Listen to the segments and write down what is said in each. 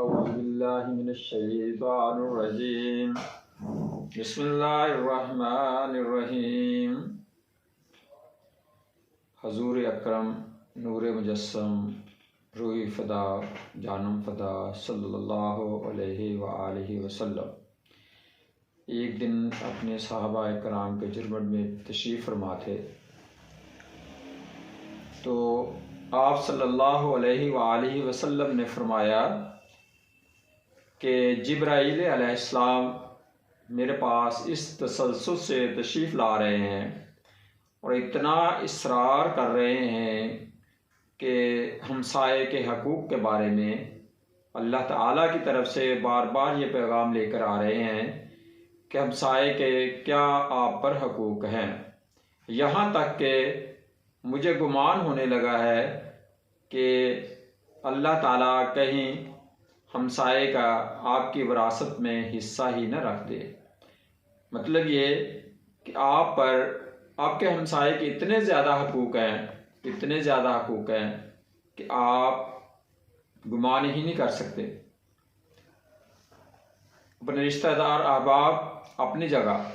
औज़ुबिल्लाहिमिनश्शैतानिर्रजीम। बिस्मिल्लाहिर्रहमानिर्रहीम। हजूर अकरम नूर मुजस्सम रूही फ़दा जानम फ़दा सल्लल्लाहु अलैहि वआलिहि वसल्लम एक दिन अपने सहाबा कराम के जुर्मन में तशरीफ़ फरमा थे, तो आप सल्लल्लाहु अलैहि वआलिहि वसल्लम ने फरमाया कि जिब्राईल अलैहिस्सलाम मेरे पास इस तसल्सल से तशरीफ़ ला रहे हैं और इतना इसरार कर रहे हैं कि हमसाये के हकूक़ के बारे में अल्लाह ताला की तरफ से बार बार ये पैगाम लेकर आ रहे हैं कि हमसाये के क्या आप पर हकूक़ हैं। यहाँ तक कि मुझे गुमान होने लगा है कि अल्लाह ताला कहीं हमसाये का आपकी विरासत में हिस्सा ही न रख दे। मतलब ये कि आप पर आपके हमसाये के इतने ज़्यादा हकूक़ हैं, इतने ज़्यादा हकूक़ हैं कि आप गुमान ही नहीं कर सकते। अपने रिश्तेदार अहबाब अपनी जगह,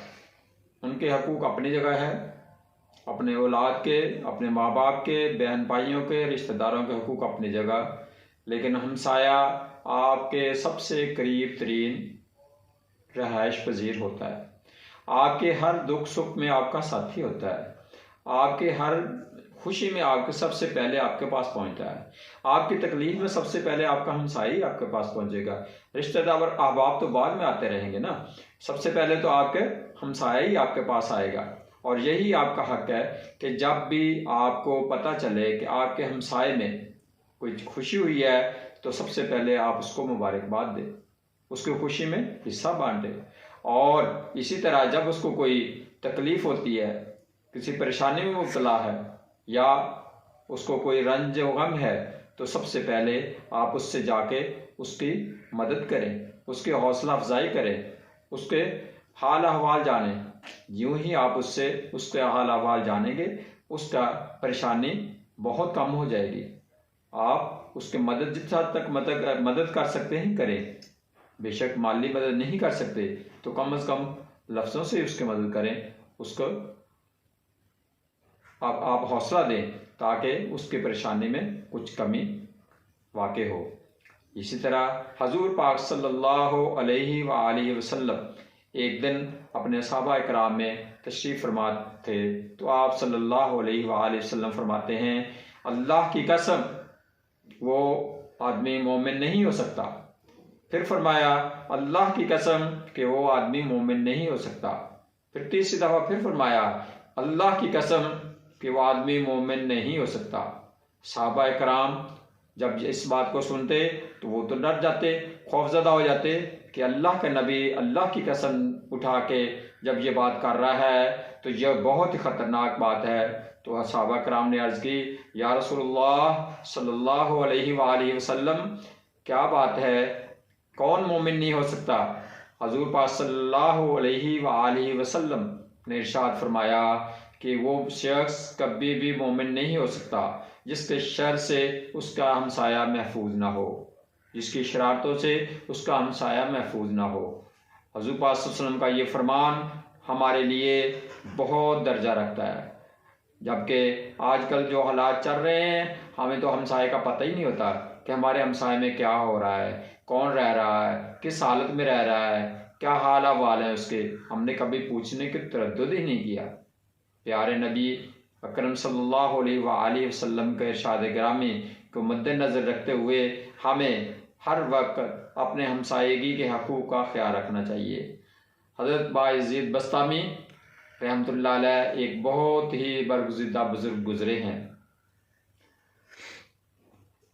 उनके हकूक़ अपनी जगह है, अपने औलाद के, अपने माँ बाप के, बहन भाइयों के, रिश्तेदारों के हकूक़ अपनी जगह, लेकिन हमसाया आपके सबसे करीब तरीन रहायश पजीर होता है। आपके हर दुख सुख में आपका साथी होता है, आपके हर खुशी में आपके सबसे पहले आपके पास पहुंचता है, आपकी तकलीफ में सबसे पहले आपका हमसाई आपके पास पहुंचेगा। रिश्तेदार और अहबाब तो बाद में आते रहेंगे ना, सबसे पहले तो आपके हमसाया ही आपके पास आएगा। और यही आपका हक है कि जब भी आपको पता चले कि आपके हमसाए में कोई खुशी हुई है तो सबसे पहले आप उसको मुबारकबाद दें, उसकी खुशी में हिस्सा बांटें। और इसी तरह जब उसको कोई तकलीफ़ होती है, किसी परेशानी में मुब्तला है या उसको कोई रंज व गम है, तो सबसे पहले आप उससे जाके उसकी मदद करें, उसकी हौसला अफजाई करें, उसके हाल अहवाल जानें। यूँ ही आप उससे उसके हाल अहवाल जानेंगे, उसका परेशानी बहुत कम हो जाएगी। आप उसके मदद जिस हद तक मदद कर सकते हैं करें। बेशक माली मदद नहीं कर सकते तो कम से कम लफ्ज़ों से उसकी मदद करें, उसको आप हौसला दें ताकि उसकी परेशानी में कुछ कमी वाक़ई हो। इसी तरह हजूर पाक सल्लल्लाहु अलैहि वआलिहि वसल्लम एक दिन अपने सहाबा कराम में तशरीफ़ फरमा थे, तो आप सल्लल्लाहु अलैहि वआलिहि वसल्लम फरमाते हैं, अल्लाह की कसम वो आदमी मोमिन नहीं हो सकता। फिर फरमाया, अल्लाह की कसम कि वो आदमी मोमिन नहीं हो सकता। फिर तीसरी दफ़ा फिर फरमाया, अल्लाह की कसम कि वो आदमी मोमिन नहीं हो सकता। सहाबा कराम जब इस बात को सुनते तो वो तो डर जाते, खौफज़दा हो जाते कि अल्लाह का नबी अल्लाह की कसम उठा के जब ये बात कर रहा है तो यह बहुत ही ख़तरनाक बात है। तो सहाबा कराम ने अर्ज़ की, या रसूलुल्लाह सल्लल्लाहु अलैहि वआलिहि वसल्लम, क्या बात है, कौन मोमिन नहीं हो सकता? हजूर पाक सल्लल्लाहु अलैहि वआलिहि वसल्लम ने इरशाद फरमाया कि वो शख्स कभी भी मोमिन नहीं हो सकता जिसके शर से उसका हमसाया महफूज ना हो, जिसकी शरारतों से उसका हमसाया महफूज ना हो। हजूर पाक सल्लल्लाहु अलैहि वसल्लम का ये फरमान हमारे लिए बहुत दर्जा रखता है। जबकि आजकल जो हालात चल रहे हैं, हमें तो हमसाये का पता ही नहीं होता कि हमारे हमसाये में क्या हो रहा है, कौन रह रहा है, किस हालत में रह रहा है, क्या हाल अहवाल है उसके। हमने कभी पूछने की तरद्दुद ही नहीं किया। प्यारे नबी अकरम सल्लल्लाहु अलैहि वसल्लम के इरशाद गिरामी को मद्देनज़र रखते हुए हमें हर वक्त अपने हमसायगी के हकूक़ का ख्याल रखना चाहिए। हज़रत बायज़ीद बस्तामी रहमतुल्लाह अलैह एक बहुत ही बरगुज़िदा बुज़ुर्ग गुज़रे हैं।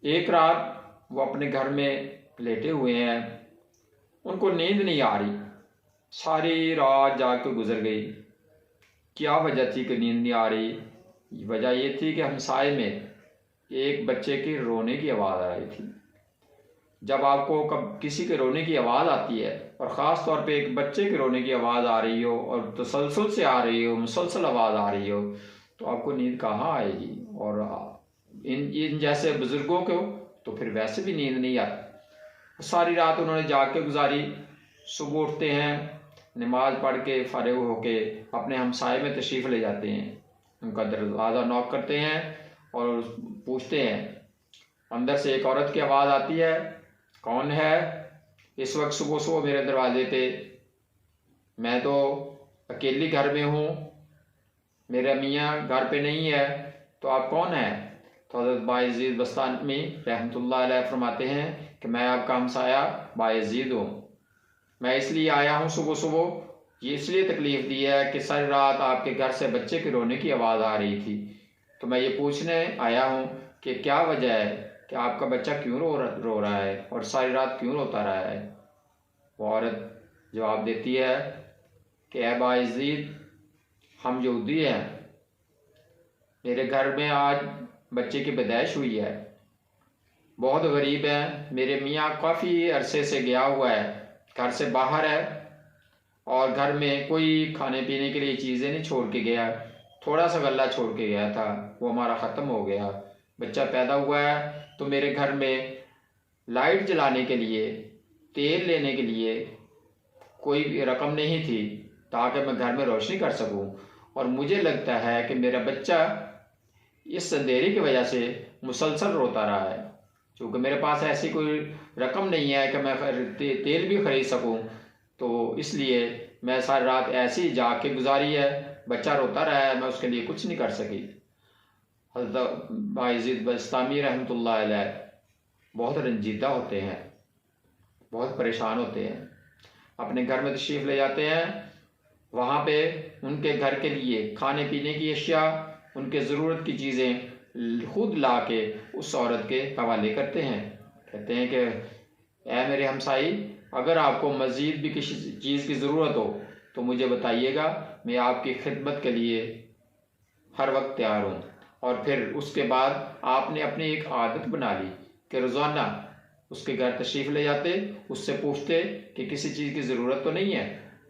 एक रात वो अपने घर में लेटे हुए हैं, उनको नींद नहीं आ रही, सारी रात जाकर गुजर गई। क्या वजह थी कि नींद नहीं आ रही? वजह ये थी कि हमसाये में एक बच्चे की रोने की आवाज़ आ रही थी। जब आपको कब किसी के रोने की आवाज़ आती है और ख़ास तौर पे एक बच्चे के रोने की आवाज़ आ रही हो और तसलसल से आ रही हो, मुसलसल आवाज़ आ रही हो, तो आपको नींद कहाँ आएगी? और इन जैसे बुज़ुर्गों को तो फिर वैसे भी नींद नहीं आती। सारी रात उन्होंने जाग के गुजारी। सुबह उठते हैं, नमाज पढ़ के फारिग होके अपने हमसाए में तशरीफ़ ले जाते हैं। उनका दरवाज़ा नॉक करते हैं और पूछते हैं। अंदर से एक औरत की आवाज़ आती है, कौन है? इस वक्त सुबह सुबह मेरे दरवाजे पे? मैं तो अकेली घर में हूँ, मेरा मियाँ घर पे नहीं है, तो आप कौन हैं? तो हज़रत बायज़ीद बस्तामी रहमतुल्लाह अलैह फरमाते हैं कि मैं आपका हमसाया बायज़ीद हूँ। मैं इसलिए आया हूँ सुबह सुबह, ये इसलिए तकलीफ़ दी है कि सारी रात आपके घर से बच्चे के रोने की आवाज़ आ रही थी, तो मैं ये पूछने आया हूँ कि क्या वजह है कि आपका बच्चा क्यों रो रहा है और सारी रात क्यों रोता रहा है। वो औरत जवाब देती है कि ऐ बायज़ीद, हम यहूदी हैं, मेरे घर में आज बच्चे की पैदाइश हुई है, बहुत गरीब है, मेरे मियाँ काफ़ी अरसे से गया हुआ है, घर से बाहर है और घर में कोई खाने पीने के लिए चीज़ें नहीं छोड़ के गया, थोड़ा सा गल्ला छोड़ के गया था, वो हमारा ख़त्म हो गया। बच्चा पैदा हुआ है तो मेरे घर में लाइट जलाने के लिए, तेल लेने के लिए कोई रकम नहीं थी ताकि मैं घर में रोशनी कर सकूं, और मुझे लगता है कि मेरा बच्चा इस अंधेरे की वजह से मुसलसल रोता रहा है, क्योंकि मेरे पास ऐसी कोई रकम नहीं है कि मैं तेल भी खरीद सकूं, तो इसलिए मैं सारी रात ऐसे ही जाग के गुजारी है, बच्चा रोता रहा है, मैं उसके लिए कुछ नहीं कर सकी। हज़रत बायज़ीद बस्तामी रहमतुल्लाह अलैह बहुत रंजीदा होते हैं, बहुत परेशान होते हैं, अपने घर में तशरीफ़ ले जाते हैं। वहाँ पे उनके घर के लिए खाने पीने की अशिया, उनके ज़रूरत की चीज़ें खुद ला के उस औरत के हवाले करते हैं। कहते हैं कि ऐ मेरे हमसाई, अगर आपको मज़ीद भी किसी चीज़ की ज़रूरत हो तो मुझे बताइएगा, मैं आपकी खिदमत के लिए हर वक्त तैयार हूँ। और फिर उसके बाद आपने अपनी एक आदत बना ली कि रोज़ाना उसके घर तशरीफ़ ले जाते, उससे पूछते कि किसी चीज़ की ज़रूरत तो नहीं है,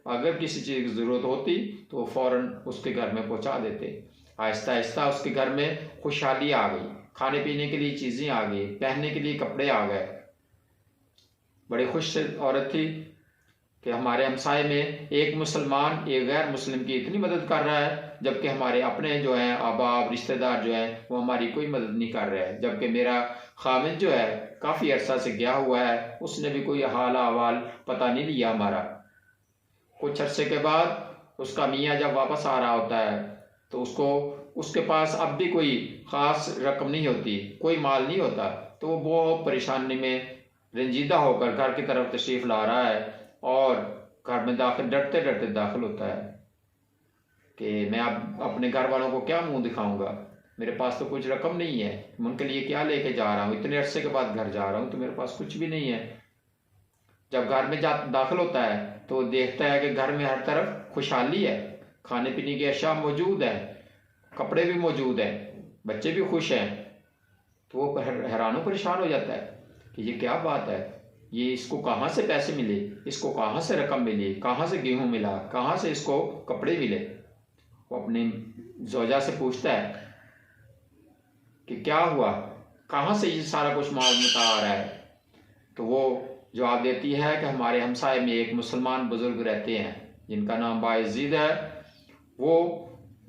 अगर किसी चीज़ की ज़रूरत होती तो वो फ़ौरन उसके घर में पहुँचा देते। आहिस्ता आहिस्ता उसके घर में खुशहाली आ गई, खाने पीने के लिए चीज़ें आ गई, पहनने के लिए कपड़े आ गए। बड़ी खुश औरत थी कि हमारे हमसाए में एक मुसलमान एक गैर मुस्लिम की इतनी मदद कर रहा है, जबकि हमारे अपने जो हैं अहबाब रिश्तेदार जो हैं वो हमारी कोई मदद नहीं कर रहे हैं, जबकि मेरा खामिद जो है काफ़ी अरसा से गया हुआ है, उसने भी कोई हाल अहवाल पता नहीं लिया हमारा। कुछ अरसे के बाद उसका मियाँ जब वापस आ रहा होता है तो उसके पास अब भी कोई ख़ास रकम नहीं होती, कोई माल नहीं होता, तो वो बहुत परेशानी में रंजीदा होकर घर की तरफ तशरीफ़ ला रहा है और घर में दाखिल डरते डरते दाखिल होता है कि मैं अब अपने घर वालों को क्या मुंह दिखाऊंगा, मेरे पास तो कुछ रकम नहीं है, मैं उनके लिए क्या लेके जा रहा हूँ, इतने अरसे के बाद घर जा रहा हूँ तो मेरे पास कुछ भी नहीं है। जब घर में दाखिल होता है तो देखता है कि घर में हर तरफ खुशहाली है, खाने पीने की अशिया मौजूद है, कपड़े भी मौजूद हैं, बच्चे भी खुश हैं, तो वो हैरान परेशान हो जाता है कि ये क्या बात है, ये इसको कहाँ से पैसे मिले, इसको कहाँ से रकम मिली, कहाँ से गेहूँ मिला, कहाँ से इसको कपड़े मिले। वो अपनी ज़ौजा से पूछता है कि क्या हुआ, कहाँ से ये सारा कुछ माल मुता आ रहा है। तो वो जवाब देती है कि हमारे हमसाए में एक मुसलमान बुज़ुर्ग रहते हैं जिनका नाम बायज़ीद है, वो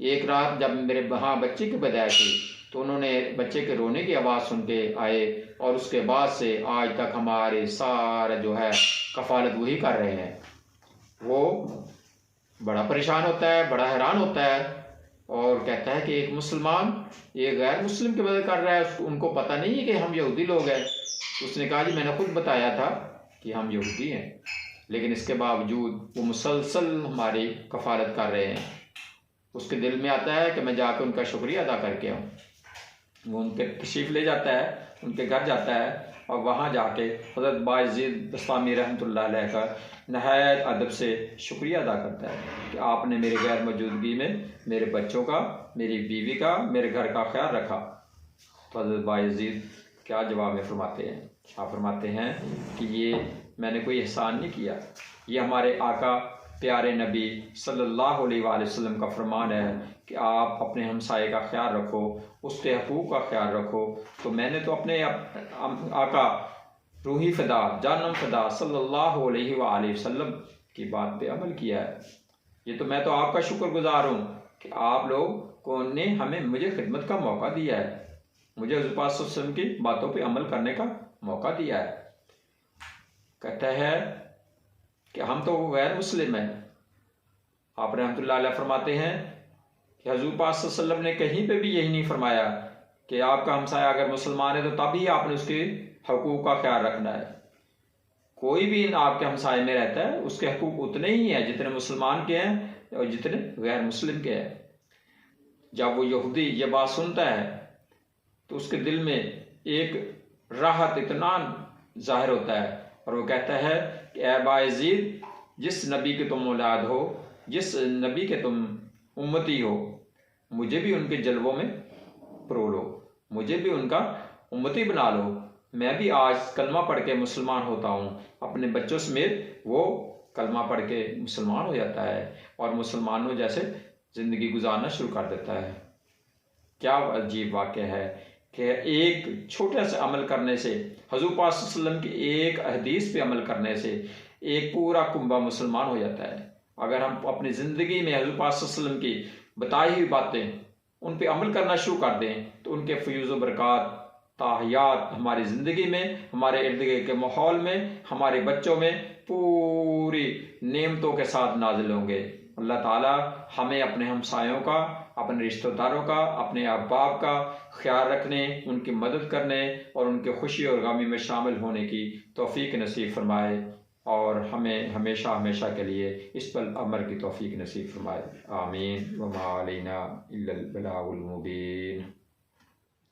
एक रात जब मेरे वहाँ बच्चे की पैदाइश हुई तो उन्होंने बच्चे के रोने की आवाज़ सुन के आए और उसके बाद से आज तक हमारे सारा जो है कफ़ालत वही कर रहे हैं। वो बड़ा परेशान होता है, बड़ा हैरान होता है और कहता है कि एक मुसलमान एक गैर मुस्लिम की मदद कर रहा है, उनको पता नहीं है कि हम यहूदी लोग हैं। उसने कहा जी मैंने खुद बताया था कि हम यहूदी हैं, लेकिन इसके बावजूद वो मुसलसल हमारी कफ़ालत कर रहे हैं। उसके दिल में आता है कि मैं जाकर उनका शुक्रिया अदा करके आऊँ। वो उनके तशरीफ़ ले जाता है, उनके घर जाता है और वहाँ जाके हज़रत बायज़ीद बस्तामी रहमतुल्लाह अलैह का नहायत अदब से शुक्रिया अदा करता है कि आपने मेरे गैर मौजूदगी में मेरे बच्चों का, मेरी बीवी का, मेरे घर का ख्याल रखा। तो हज़रत बायज़ीद क्या जवाब में फरमाते हैं, आप फरमाते हैं कि ये मैंने कोई एहसान नहीं किया, ये हमारे आका प्यारे नबी सल्लल्लाहु अलैहि वसल्लम का फरमान है कि आप अपने हमसाये का ख्याल रखो, उसके हकूक़ का ख्याल रखो। तो मैंने तो अपने आका रूही फ़िदा, जानम फ़िदा सल्लल्लाहु अलैहि वसल्लम की बात पे अमल किया है। ये तो मैं तो आपका शुक्रगुजार हूँ कि आप लोगों ने मुझे खिदमत का मौका दिया है, मुझे हुज़ूर पाक सल्लल्लाहु अलैहि वसल्लम की बातों पे अमल करने का मौका दिया है। कहता है कि हम तो गैर मुस्लिम हैं। आप रहमतुल्लाह अलैह फरमाते हैं कि हुज़ूर पाक सल्लल्लाहु अलैहि वसल्लम ने कहीं पे भी यही नहीं फरमाया कि आपका हमसाया अगर मुसलमान है तो तभी आपने उसके हकूक़ का ख्याल रखना है। कोई भी आपके हमसाए में रहता है उसके हकूक़ उतने ही हैं जितने मुसलमान के हैं और जितने गैर मुस्लिम के हैं। जब वो यहूदी ये बात सुनता है तो उसके दिल में एक राहत, इत्मीनान ज़ाहिर होता है और वो कहता है कि ऐ बायज़ीद, जिस नबी के तुम औलाद हो, जिस नबी के तुम उम्मती हो, मुझे भी उनके जलवों में परो लो, मुझे भी उनका उम्मती बना लो। मैं भी आज कलमा पढ़ के मुसलमान होता हूँ। अपने बच्चों समेत वो कलमा पढ़ के मुसलमान हो जाता है और मुसलमानों जैसे ज़िंदगी गुजारना शुरू कर देता है। क्या अजीब वाक़या है कि एक छोटे से अमल करने से, हुज़ूर पाक सल्लल्लाहु अलैहि वसल्लम की एक हदीस पे अमल करने से एक पूरा कुंबा मुसलमान हो जाता है। अगर हम अपनी ज़िंदगी में हुज़ूर पाक सल्लल्लाहु अलैहि वसल्लम की बताई हुई बातें उन पे अमल करना शुरू कर दें तो उनके फ़यूज़ व बरक़ात ताहियात हमारी ज़िंदगी में, हमारे इर्द गिर्द के माहौल में, हमारे बच्चों में पूरी नेमतों के साथ नाजिल होंगे। अल्लाह ताला हमें अपने हमसायों का, अपने रिश्तेदारों का, अपने अहबाब का ख्याल रखने, उनकी मदद करने और उनके खुशी और गमी में शामिल होने की तौफीक नसीब फरमाए और हमें हमेशा हमेशा के लिए इस पर अमल की तौफीक नसीब फरमाए। आमीन। व मा अलैना इल्लल बलागुल मुबीन।